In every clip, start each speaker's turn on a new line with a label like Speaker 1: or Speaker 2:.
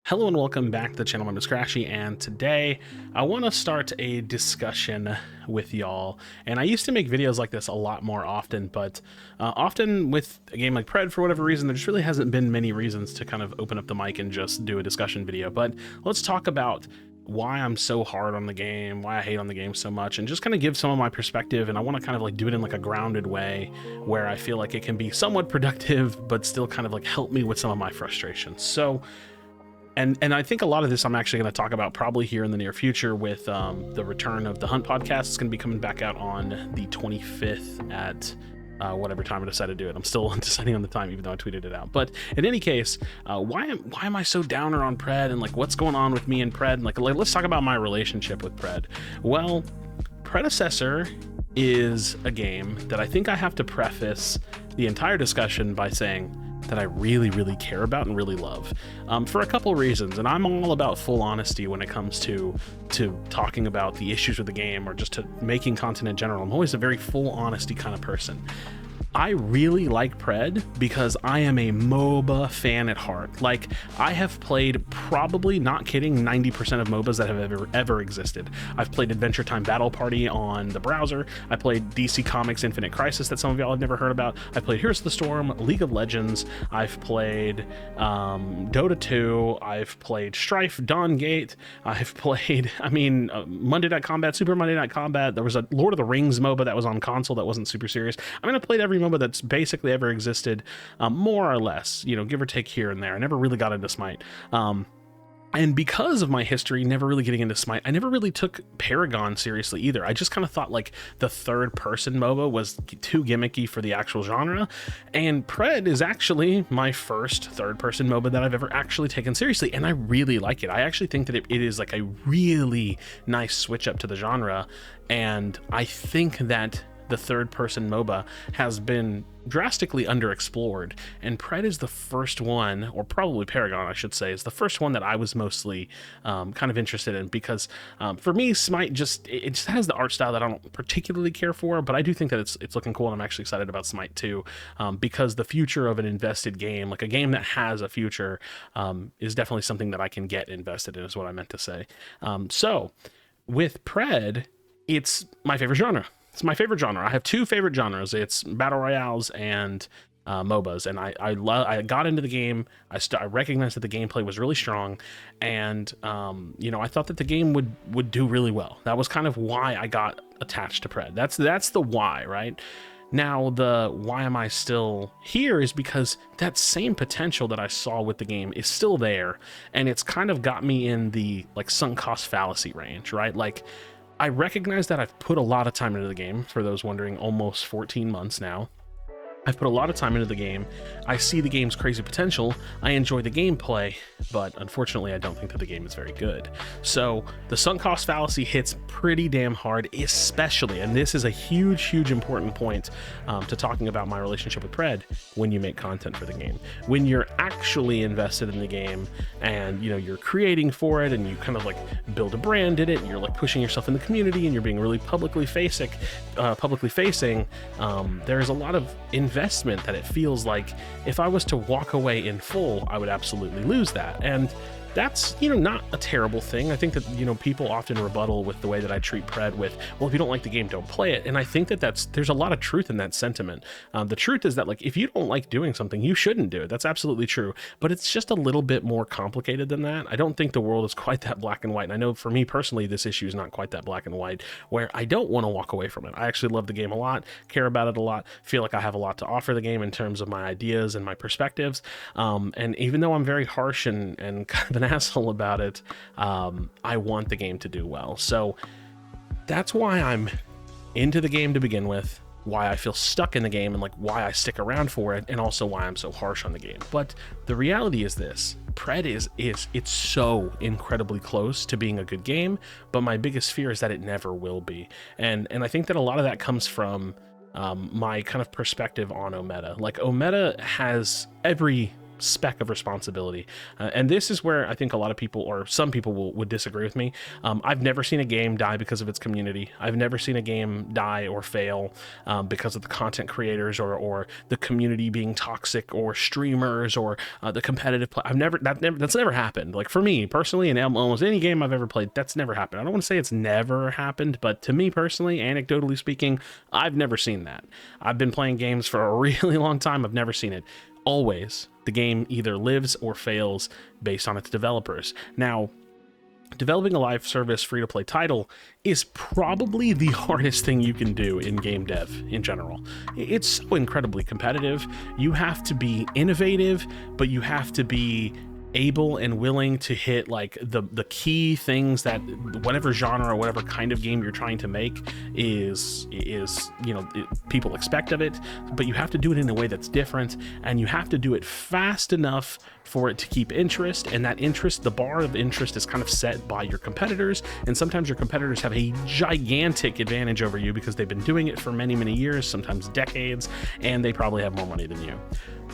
Speaker 1: Hello and welcome back to the channel. My name is Krashy, and today I want to start a discussion with y'all. And I used to make videos like this a lot more often, but often with a game like Pred, for whatever reason, there just really hasn't been many reasons to kind of open up the mic and just do a discussion video. But let's talk about why I'm so hard on the game, why I hate on the game so much, and just kind of give some of my perspective. And I want to kind of like do it in like a grounded way where I feel like it can be somewhat productive, but still kind of like help me with some of my frustrations. So, and I think a lot of this I'm actually going to talk about probably here in the near future with the return of the Hunt podcast. It's going to be coming back out on the 25th at whatever time I decide to do it. I'm still deciding on the time, even though I tweeted it out. But in any case, why am I so downer on Pred, and like what's going on with me and Pred? And like let's talk about my relationship with Pred. Well, Predecessor is a game that I think I have to preface the entire discussion by saying that I really, really care about and really love, for a couple reasons. And I'm all about full honesty when it comes to talking about the issues with the game or just to making content in general. I'm always a very full honesty kind of person. I really like Pred because I am a MOBA fan at heart. Like, I have played, probably not kidding, 90% of MOBAs that have ever existed. I've played Adventure Time Battle Party on the browser. I played DC Comics Infinite Crisis that some of y'all have never heard about. I played Heroes of the Storm, League of Legends. I've played Dota 2. I've played Strife, Dawn Gate. I've played, Monday Night Combat, Super Monday Night Combat. There was a Lord of the Rings MOBA that was on console that wasn't super serious. I played every MOBA that's basically ever existed, more or less, give or take here and there. I never really got into Smite. And because of my history never really getting into Smite, I never really took Paragon seriously either. I just kind of thought like the third-person MOBA was too gimmicky for the actual genre. And Pred is actually my first third-person MOBA that I've ever actually taken seriously, and I really like it. I actually think that it is like a really nice switch up to the genre, and I think that the third-person MOBA has been drastically underexplored, and Pred is the first one, or probably Paragon, I should say, is the first one that I was mostly kind of interested in, because for me, Smite just has the art style that I don't particularly care for, but I do think that it's looking cool, and I'm actually excited about Smite too, because the future of an invested game, like a game that has a future, is definitely something that I can get invested in, is what I meant to say. So with Pred, it's my favorite genre. It's my favorite genre. I have two favorite genres. It's battle royales and MOBAs, and I got into the game. I recognized that the gameplay was really strong, and I thought that the game would do really well. That was kind of why I got attached to Pred. That's the why, right? Now, the why am I still here is because that same potential that I saw with the game is still there, and it's kind of got me in the like sunk cost fallacy range, right? Like, I recognize that I've put a lot of time into the game. For those wondering, almost 14 months now. I've put a lot of time into the game. I see the game's crazy potential. I enjoy the gameplay, but unfortunately, I don't think that the game is very good. So the sunk cost fallacy hits pretty damn hard, especially, and this is a huge, huge important point to talking about my relationship with Pred, when you make content for the game. When you're actually invested in the game and you're creating for it, and you kind of like build a brand in it, and you're like pushing yourself in the community, and you're being really publicly facing, there's a lot of investment that it feels like if I was to walk away in full, I would absolutely lose that. And that's, not a terrible thing. I think that, people often rebuttal with the way that I treat Pred with, well, if you don't like the game, don't play it. And I think that there's a lot of truth in that sentiment. The truth is that, like, if you don't like doing something, you shouldn't do it. That's absolutely true. But it's just a little bit more complicated than that. I don't think the world is quite that black and white. And I know for me personally, this issue is not quite that black and white, where I don't want to walk away from it. I actually love the game a lot, care about it a lot, feel like I have a lot to offer the game in terms of my ideas and my perspectives. And even though I'm very harsh and kind of an asshole about it, I want the game to do well. So that's why I'm into the game to begin with, why I feel stuck in the game, and like why I stick around for it, and also why I'm so harsh on the game. But the reality is this: Pred it's so incredibly close to being a good game, but my biggest fear is that it never will be. And I think that a lot of that comes from my kind of perspective on Ometa. Like, Ometa has every speck of responsibility. And this is where I think a lot of people, or some people, would disagree with me. I've never seen a game die because of its community. I've never seen a game die or fail because of the content creators or the community being toxic, or streamers, or the competitive play. That's never happened. Like, for me personally, in almost any game I've ever played, that's never happened. I don't want to say it's never happened, but to me personally, anecdotally speaking, I've never seen that. I've been playing games for a really long time. I've never seen it. Always, the game either lives or fails based on its developers. Now, developing a live service free-to-play title is probably the hardest thing you can do in game dev in general. It's so incredibly competitive. You have to be innovative, but you have to be able and willing to hit like the key things that whatever genre or whatever kind of game you're trying to make is people expect of it, but you have to do it in a way that's different, and you have to do it fast enough for it to keep interest. And that interest, the bar of interest, is kind of set by your competitors, and sometimes your competitors have a gigantic advantage over you because they've been doing it for many years, sometimes decades, and they probably have more money than you.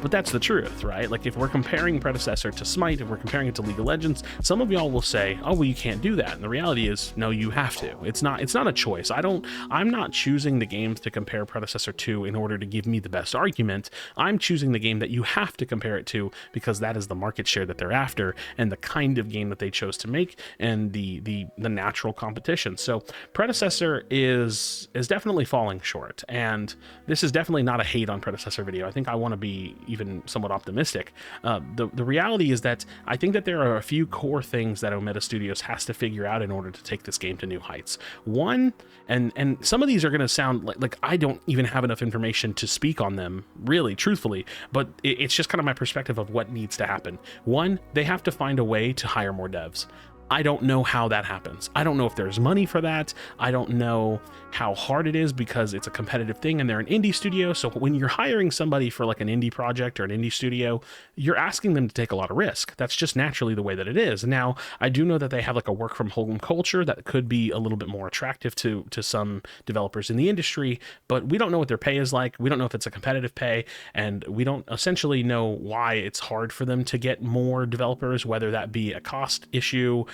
Speaker 1: But that's the truth, right? Like, if we're comparing Predecessor to Smite, if we're comparing it to League of Legends, some of y'all will say, oh, well, you can't do that. And the reality is, no, you have to. It's not a choice. I'm not choosing the games to compare Predecessor to in order to give me the best argument. I'm choosing the game that you have to compare it to because that is the market share that they're after, and the kind of game that they chose to make, and the natural competition. So Predecessor is definitely falling short, and this is definitely not a hate on Predecessor video. I think I want to be even somewhat optimistic. The reality is that I think that there are a few core things that Omega Studios has to figure out in order to take this game to new heights. One, and some of these are going to sound like I don't even have enough information to speak on them, really, truthfully, but it's just kind of my perspective of what needs to happen. One, they have to find a way to hire more devs. I don't know how that happens. I don't know if there's money for that. I don't know how hard it is because it's a competitive thing and they're an indie studio. So when you're hiring somebody for like an indie project or an indie studio, you're asking them to take a lot of risk. That's just naturally the way that it is. Now, I do know that they have like a work from home culture that could be a little bit more attractive to some developers in the industry, but we don't know what their pay is like. We don't know if it's a competitive pay, and we don't essentially know why it's hard for them to get more developers, whether that be a cost issue,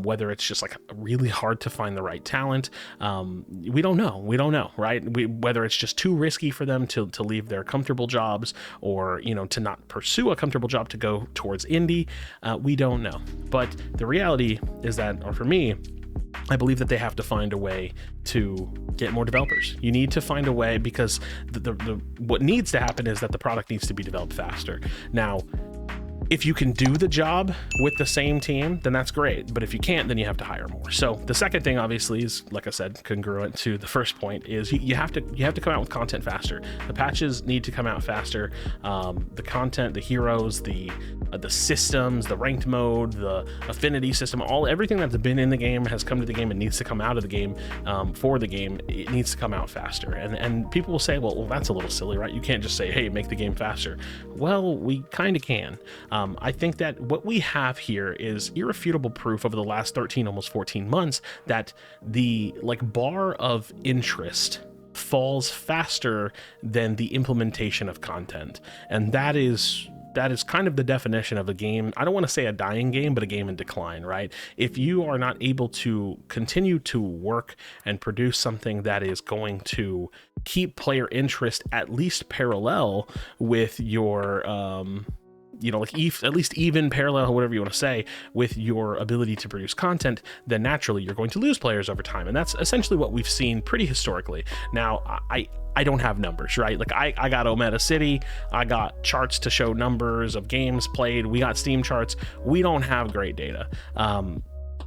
Speaker 1: whether it's just like really hard to find the right talent. We don't know, right? Whether it's just too risky for them to leave their comfortable jobs, or, to not pursue a comfortable job to go towards indie. We don't know. But the reality is that, or for me, I believe that they have to find a way to get more developers. You need to find a way, because what needs to happen is that the product needs to be developed faster. Now, if you can do the job with the same team, then that's great. But if you can't, then you have to hire more. So the second thing, obviously, is, like I said, congruent to the first point, is you have to come out with content faster. The patches need to come out faster. The content, the heroes, the systems, the ranked mode, the affinity system, everything that's been in the game has come to the game and needs to come out of the game for the game. It needs to come out faster. And people will say, well, that's a little silly, right? You can't just say, hey, make the game faster. Well, we kind of can. I think that what we have here is irrefutable proof over the last 13, almost 14 months that the bar of interest falls faster than the implementation of content. And that is kind of the definition of a game. I don't want to say a dying game, but a game in decline, right? If you are not able to continue to work and produce something that is going to keep player interest at least parallel with your at least even parallel, whatever you want to say, with your ability to produce content, then naturally you're going to lose players over time. And that's essentially what we've seen pretty historically. Now, I don't have numbers, right? Like I got Omega City, I got charts to show numbers of games played, we got Steam charts. We don't have great data.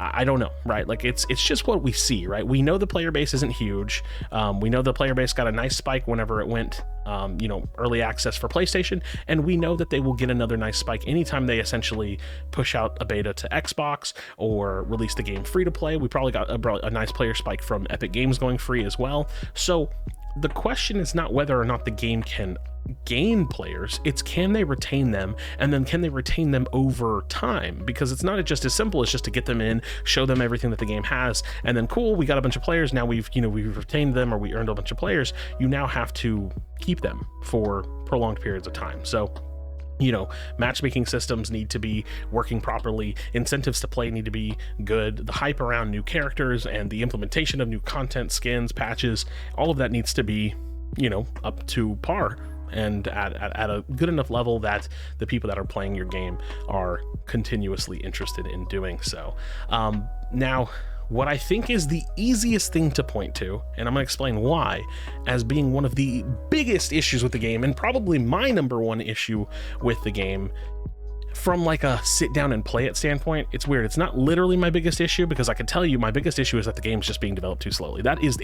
Speaker 1: I don't know, right? Like it's just what we see, right? We know the player base isn't huge. We know the player base got a nice spike whenever it went, early access for PlayStation, and we know that they will get another nice spike anytime they essentially push out a beta to Xbox or release the game free to play. We probably got a nice player spike from Epic Games going free as well. So the question is not whether or not the game can gain players, it's can they retain them, and then can they retain them over time? Because it's not just as simple as just to get them in, show them everything that the game has, and then cool, we got a bunch of players, now we've retained them, or we earned a bunch of players. You now have to keep them for prolonged periods of time. So You know, matchmaking systems need to be working properly, incentives to play need to be good, the hype around new characters and the implementation of new content, skins, patches, all of that needs to be, you know, up to par and at a good enough level that the people that are playing your game are continuously interested in doing so. Now, what I think is the easiest thing to point to, and I'm going to explain why, as being one of the biggest issues with the game, and probably my number one issue with the game, from like a sit down and play it standpoint, it's weird. It's not literally my biggest issue, because I can tell you my biggest issue is that the game's just being developed too slowly. That is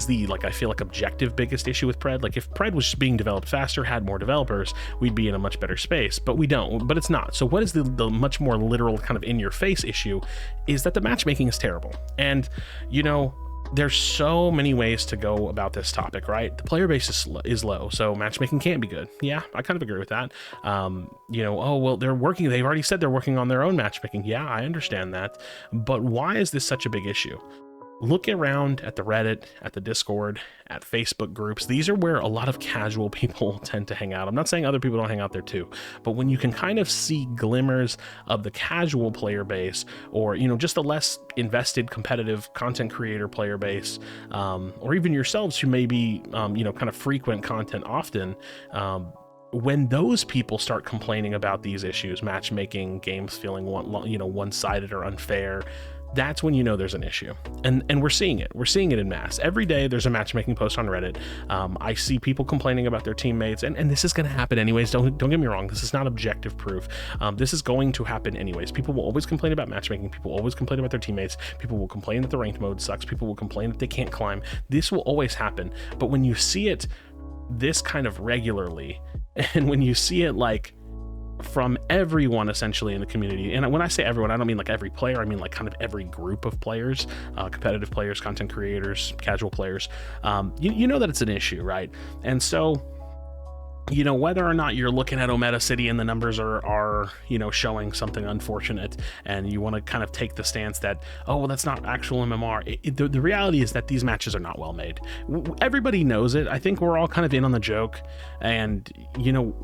Speaker 1: the, like, I feel like objective biggest issue with Pred. Like, if Pred was just being developed faster, had more developers, we'd be in a much better space, but we don't, but it's not. So what is the much more literal kind of in your face issue is that the matchmaking is terrible. And, you know, there's so many ways to go about this topic, right? The player base is low, so matchmaking can't be good. Yeah, I kind of agree with that. You know, oh, well, they've already said they're working on their own matchmaking. Yeah, I understand that. But why is this such a big issue? Look around at the Reddit, at the Discord, at Facebook groups. These are where a lot of casual people tend to hang out. I'm not saying other people don't hang out there too, but when you can kind of see glimmers of the casual player base, or, you know, just the less invested competitive content creator player base, or even yourselves who maybe, you know, kind of frequent content often, when those people start complaining about these issues, matchmaking, games feeling one-sided or unfair, that's when you know there's an issue. And we're seeing it. We're seeing it in mass. Every day there's a matchmaking post on Reddit. I see people complaining about their teammates, and this is going to happen anyways. Don't get me wrong. This is not objective proof. This is going to happen anyways. People will always complain about matchmaking. People will always complain about their teammates. People will complain that the ranked mode sucks. People will complain that they can't climb. This will always happen. But when you see it this kind of regularly, and when you see it like from everyone essentially in the community, and when I say everyone, I don't mean like every player, I mean like kind of every group of players, competitive players, content creators, casual players, you know that it's an issue, right? And so, you know, whether or not you're looking at Ometa City and the numbers are you know, showing something unfortunate, and you want to kind of take the stance that, oh, well, that's not actual MMR. The reality is that these matches are not well made. Everybody knows it. I think we're all kind of in on the joke, and, you know,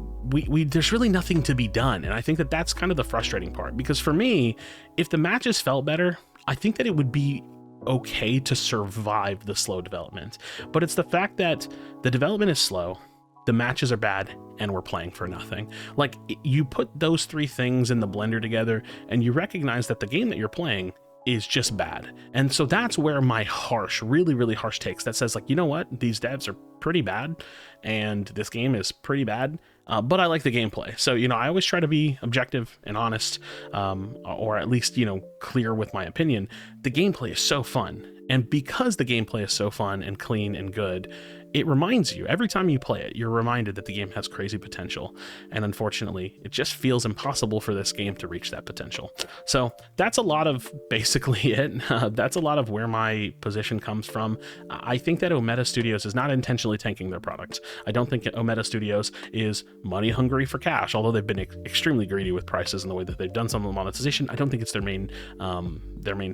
Speaker 1: there's really nothing to be done. And I think that that's kind of the frustrating part, because for me, if the matches felt better, I think that it would be okay to survive the slow development. But it's the fact that the development is slow, the matches are bad, and we're playing for nothing. Like, you put those three things in the blender together, and you recognize that the game that you're playing is just bad. And so that's where my harsh, really, really harsh takes that says, like, you know what? These devs are pretty bad, and this game is pretty bad, but I like the gameplay. So, you know, I always try to be objective and honest, or at least, you know, clear with my opinion. The gameplay is so fun. And because the gameplay is so fun and clean and good, it reminds you, every time you play it, you're reminded that the game has crazy potential. And unfortunately, it just feels impossible for this game to reach that potential. So that's a lot of basically it. That's a lot of where my position comes from. I think that Ometa Studios is not intentionally tanking their product. I don't think Ometa Studios is money hungry for cash, although they've been extremely greedy with prices and the way that they've done some of the monetization. I don't think it's their main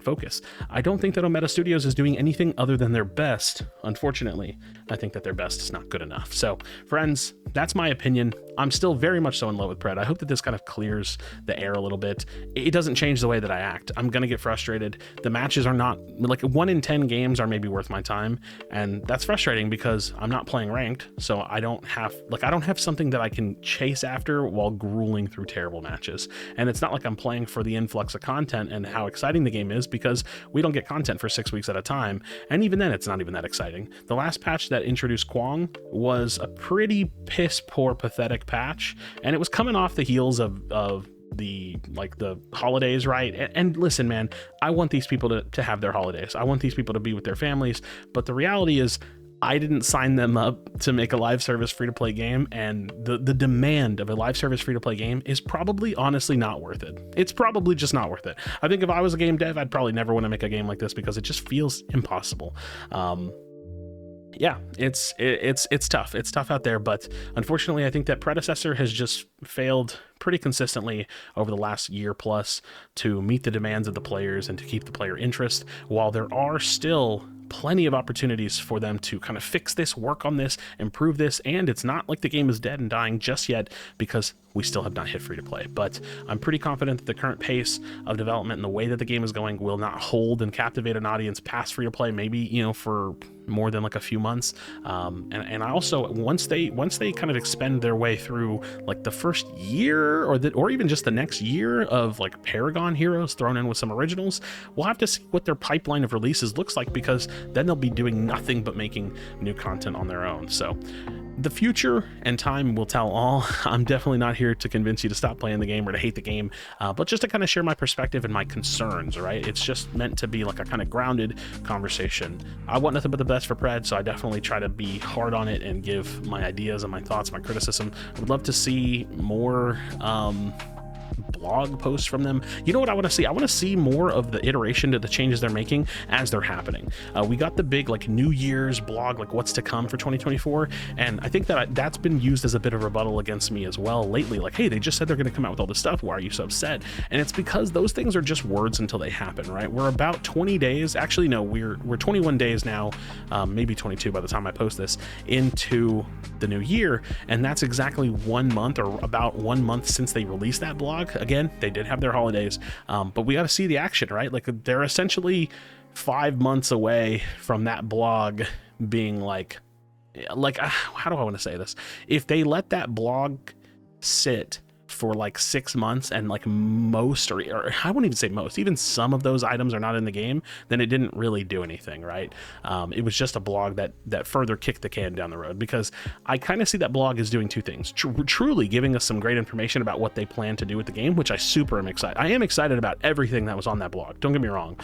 Speaker 1: focus. I don't think that Ometa Studios is doing anything other than their best. Unfortunately, I think that their best is not good enough. So, friends, that's my opinion. I'm still very much so in love with Pred. I hope that this kind of clears the air a little bit. It doesn't change the way that I act. I'm gonna get frustrated. The matches are not, like, 1 in 10 games are maybe worth my time, and that's frustrating because I'm not playing ranked, so I don't have something that I can chase after while grueling through terrible matches. And it's not like I'm playing for the influx of content and how exciting the game is, because we don't get content for 6 weeks at a time, and even then it's not even that exciting. The last patch that introduced Kwong was a pretty piss poor, pathetic patch, and it was coming off the heels of the holidays, right? And listen, man, I want these people to have their holidays. I want these people to be with their families, but the reality is I didn't sign them up to make a live service free-to-play game, and the demand of a live service free-to-play game is probably honestly not worth it. It's probably just not worth it. I think if I was a game dev, I'd probably never want to make a game like this because it just feels impossible. Yeah, it's tough. It's tough out there, but unfortunately, I think that Predecessor has just failed pretty consistently over the last year plus to meet the demands of the players and to keep the player interest. While there are still plenty of opportunities for them to kind of fix this, work on this, improve this, and it's not like the game is dead and dying just yet because we still have not hit free to play. But I'm pretty confident that the current pace of development and the way that the game is going will not hold and captivate an audience past free to play, maybe, you know, for more than like a few months. And I also, once they kind of expend their way through like the first year or even just the next year of like Paragon heroes thrown in with some originals, we'll have to see what their pipeline of releases looks like, because then they'll be doing nothing but making new content on their own. So the future and time will tell all. I'm definitely not here to convince you to stop playing the game or to hate the game, but just to kind of share my perspective and my concerns, right? It's just meant to be like a kind of grounded conversation. I want nothing but the best for Pred, so I definitely try to be hard on it and give my ideas and my thoughts, my criticism. I would love to see more blog posts from them. You know what I want to see? I want to see more of the iteration to the changes they're making as they're happening. We got the big like New Year's blog, like what's to come for 2024, and I think that that's been used as a bit of rebuttal against me as well lately. Like, hey, they just said they're going to come out with all this stuff. Why are you so upset? And it's because those things are just words until they happen, right? We're about 20 days. Actually, no, we're 21 days now, maybe 22 by the time I post this, into the new year, and that's exactly 1 month or about 1 month since they released that blog. Again, they did have their holidays, but we got to see the action, right? Like, they're essentially 5 months away from that blog being like how do I want to say this? If they let that blog sit for like 6 months and like most, or I wouldn't even say most, even some of those items are not in the game, then it didn't really do anything, right? It was just a blog that further kicked the can down the road, because I kind of see that blog as doing two things: truly giving us some great information about what they plan to do with the game, which I super am excited. I am excited about everything that was on that blog, don't get me wrong.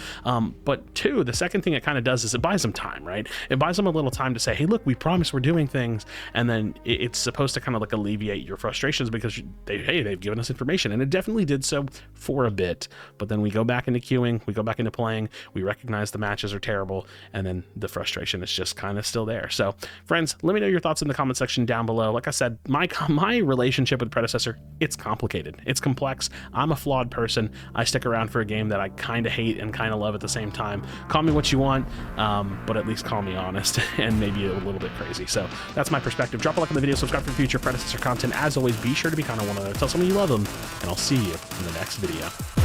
Speaker 1: But two, the second thing it kind of does is it buys them time, right? It buys them a little time to say, hey, look, we promise we're doing things, and then it's supposed to kind of like alleviate your frustrations because they've given us information, and it definitely did so for a bit. But then we go back into queuing, we go back into playing, we recognize the matches are terrible, and then the frustration is just kind of still there. So friends, let me know your thoughts in the comment section down below. Like I said, my relationship with Predecessor, it's complicated, it's complex. I'm a flawed person. I stick around for a game that I kind of hate and kind of love at the same time. Call me what you want, but at least call me honest and maybe a little bit crazy. So that's my perspective. Drop a like on the video, subscribe for future Predecessor content. As always, be sure to be kind of one another. Tell someone you love them, and I'll see you in the next video.